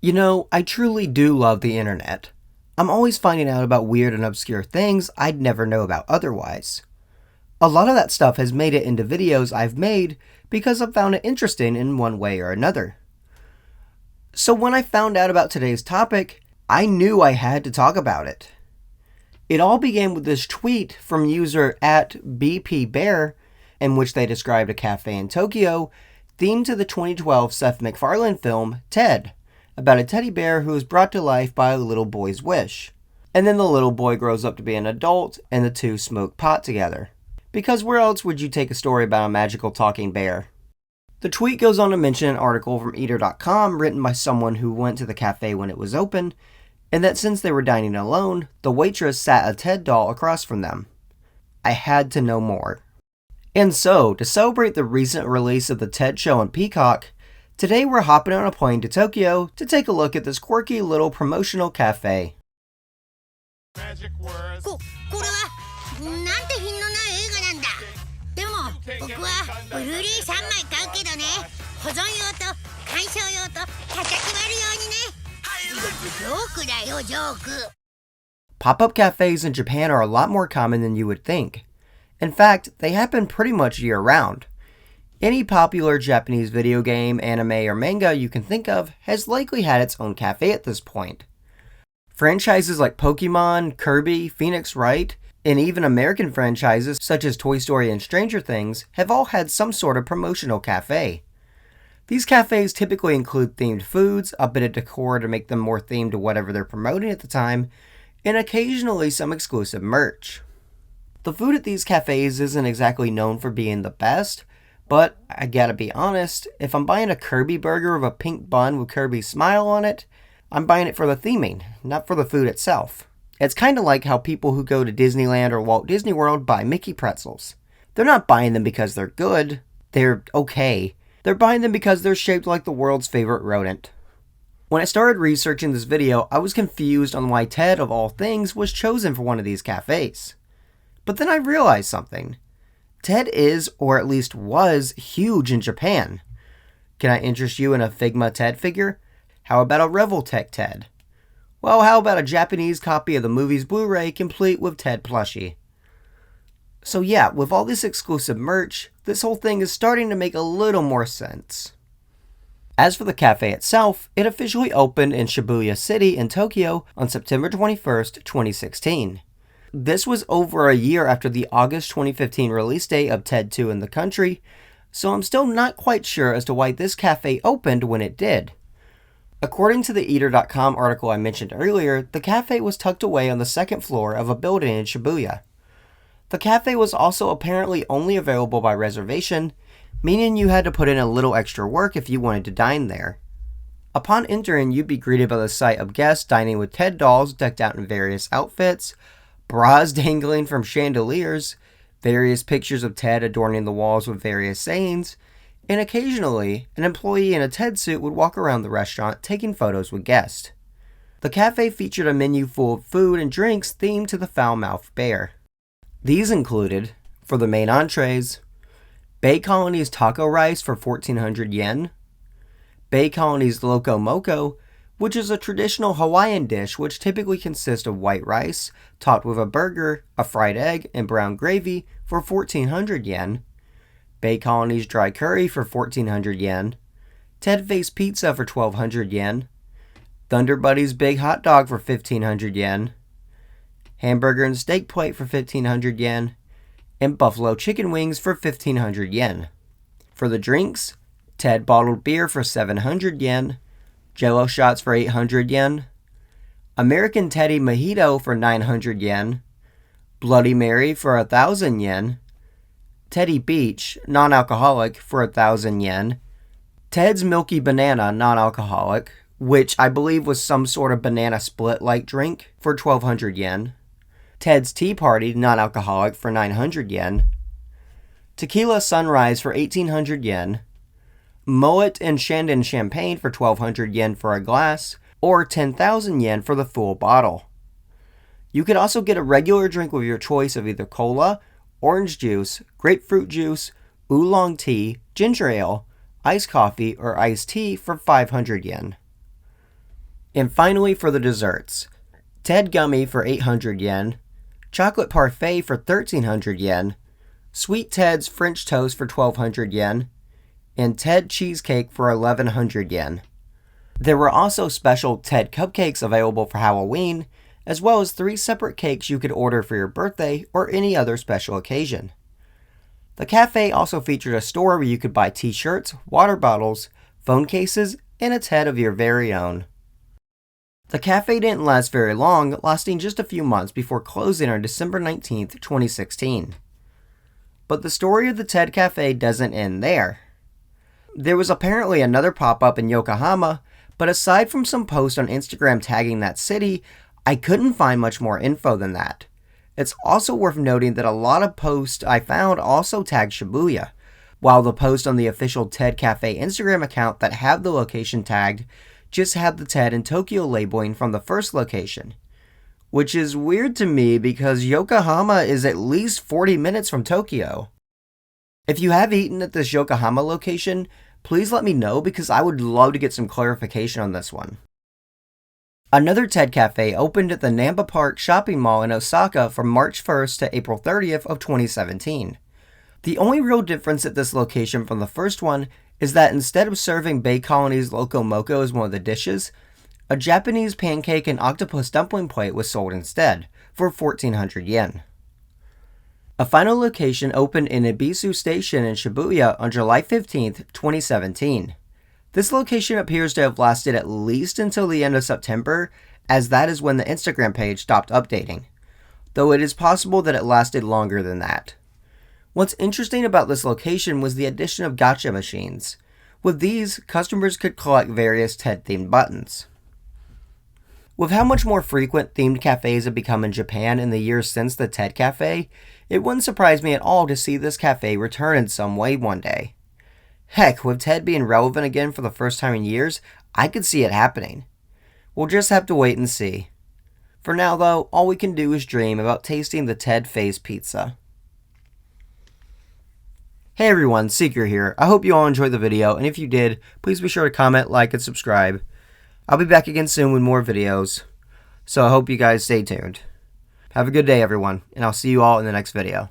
You know, I truly do love the internet. I'm always finding out about weird and obscure things I'd never know about otherwise. A lot of that stuff has made it into videos I've made because I've found it interesting in one way or another. So when I found out about today's topic, I knew I had to talk about it. It all began with this tweet from user at BPBear, in which they described a cafe in Tokyo themed to the 2012 Seth MacFarlane film Ted, about a teddy bear who is brought to life by a little boy's wish. And then the little boy grows up to be an adult and the two smoke pot together. Because where else would you take a story about a magical talking bear? The tweet goes on to mention an article from Eater.com written by someone who went to the cafe when it was open, and that since they were dining alone, the waitress sat a Ted doll across from them. I had to know more. And so, to celebrate the recent release of the Ted show on Peacock, today we're hopping on a plane to Tokyo to take a look at this quirky little promotional cafe. これはなんて品のない映画なんだ。でも僕はブルーレイ3枚買うけどね、保存用と鑑賞用と叩き割るようにね。ジョークだよ、ジョーク。 Pop-up cafes in Japan are a lot more common than you would think. In fact, they happen pretty much year-round. Any popular Japanese video game, anime, or manga you can think of has likely had its own cafe at this point. Franchises like Pokemon, Kirby, Phoenix Wright, and even American franchises such as Toy Story and Stranger Things have all had some sort of promotional cafe. These cafes typically include themed foods, a bit of decor to make them more themed to whatever they're promoting at the time, and occasionally some exclusive merch. The food at these cafes isn't exactly known for being the best, but I gotta be honest, if I'm buying a Kirby burger with a pink bun with Kirby's smile on it, I'm buying it for the theming, not for the food itself. It's kinda like how people who go to Disneyland or Walt Disney World buy Mickey pretzels. They're not buying them because they're good, they're okay. They're buying them because they're shaped like the world's favorite rodent. When I started researching this video, I was confused on why Ted, of all things, was chosen for one of these cafes. But then I realized something. Ted is, or at least was, huge in Japan. Can I interest you in a Figma Ted figure? How about a Revoltech Ted? Well, how about a Japanese copy of the movie's Blu-ray complete with Ted plushie? So yeah, with all this exclusive merch, this whole thing is starting to make a little more sense. As for the cafe itself, it officially opened in Shibuya City in Tokyo on September 21st, 2016. This was over a year after the August 2015 release date of Ted 2 in the country, so I'm still not quite sure as to why this cafe opened when it did. According to the Eater.com article I mentioned earlier, the cafe was tucked away on the second floor of a building in Shibuya. The cafe was also apparently only available by reservation, meaning you had to put in a little extra work if you wanted to dine there. Upon entering, you'd be greeted by the sight of guests dining with Ted dolls decked out in various outfits, bras dangling from chandeliers, various pictures of Ted adorning the walls with various sayings, and occasionally, an employee in a Ted suit would walk around the restaurant taking photos with guests. The cafe featured a menu full of food and drinks themed to the foul-mouthed bear. These included, for the main entrees, Bay Colony's taco rice for 1,400 yen, Bay Colony's Loco Moco, which is a traditional Hawaiian dish which typically consists of white rice, topped with a burger, a fried egg, and brown gravy for 1,400 yen, Bay Colony's dry curry for 1,400 yen, Ted Face Pizza for 1,200 yen, Thunder Buddy's Big Hot Dog for 1,500 yen, Hamburger and Steak Plate for 1,500 yen, and Buffalo Chicken Wings for 1,500 yen. For the drinks, Ted Bottled Beer for 700 yen, Jello Shots for 800 yen, American Teddy Mojito for 900 yen, Bloody Mary for 1,000 yen, Teddy Beach, non-alcoholic, for 1,000 yen, Ted's Milky Banana, non-alcoholic, which I believe was some sort of banana split-like drink, for 1,200 yen, Ted's Tea Party, non-alcoholic, for 900 yen, Tequila Sunrise for 1,800 yen, Moet and Shandon Champagne for 1,200 yen for a glass, or 10,000 yen for the full bottle. You could also get a regular drink with your choice of either cola, orange juice, grapefruit juice, oolong tea, ginger ale, iced coffee, or iced tea for 500 yen. And finally for the desserts, Ted Gummy for 800 yen, Chocolate Parfait for 1300 yen, Sweet Ted's French Toast for 1200 yen, and Ted Cheesecake for 1100 yen. There were also special Ted Cupcakes available for Halloween, as well as 3 separate cakes you could order for your birthday or any other special occasion. The cafe also featured a store where you could buy t-shirts, water bottles, phone cases, and a Ted of your very own. The cafe didn't last very long, lasting just a few months before closing on December 19th, 2016. But the story of the Ted Cafe doesn't end there. There was apparently another pop-up in Yokohama, but aside from some posts on Instagram tagging that city, I couldn't find much more info than that. It's also worth noting that a lot of posts I found also tagged Shibuya, while the posts on the official Ted Cafe Instagram account that have the location tagged just have the Ted in Tokyo labeling from the first location. Which is weird to me because Yokohama is at least 40 minutes from Tokyo. If you have eaten at this Yokohama location, please let me know because I would love to get some clarification on this one. Another Ted Cafe opened at the Namba Park shopping mall in Osaka from March 1st to April 30th of 2017. The only real difference at this location from the first one is that instead of serving Bay Colony's Loco Moco as one of the dishes, a Japanese pancake and octopus dumpling plate was sold instead, for 1400 yen. A final location opened in Ebisu Station in Shibuya on July 15th, 2017. This location appears to have lasted at least until the end of September, as that is when the Instagram page stopped updating, though it is possible that it lasted longer than that. What's interesting about this location was the addition of gacha machines. With these, customers could collect various Ted-themed buttons. With how much more frequent themed cafes have become in Japan in the years since the Ted Cafe, it wouldn't surprise me at all to see this cafe return in some way one day. Heck, with Ted being relevant again for the first time in years, I could see it happening. We'll just have to wait and see. For now though, all we can do is dream about tasting the Ted Face Pizza. Hey everyone, Seeker here. I hope you all enjoyed the video, and if you did, please be sure to comment, like, and subscribe. I'll be back again soon with more videos, so I hope you guys stay tuned. Have a good day everyone, and I'll see you all in the next video.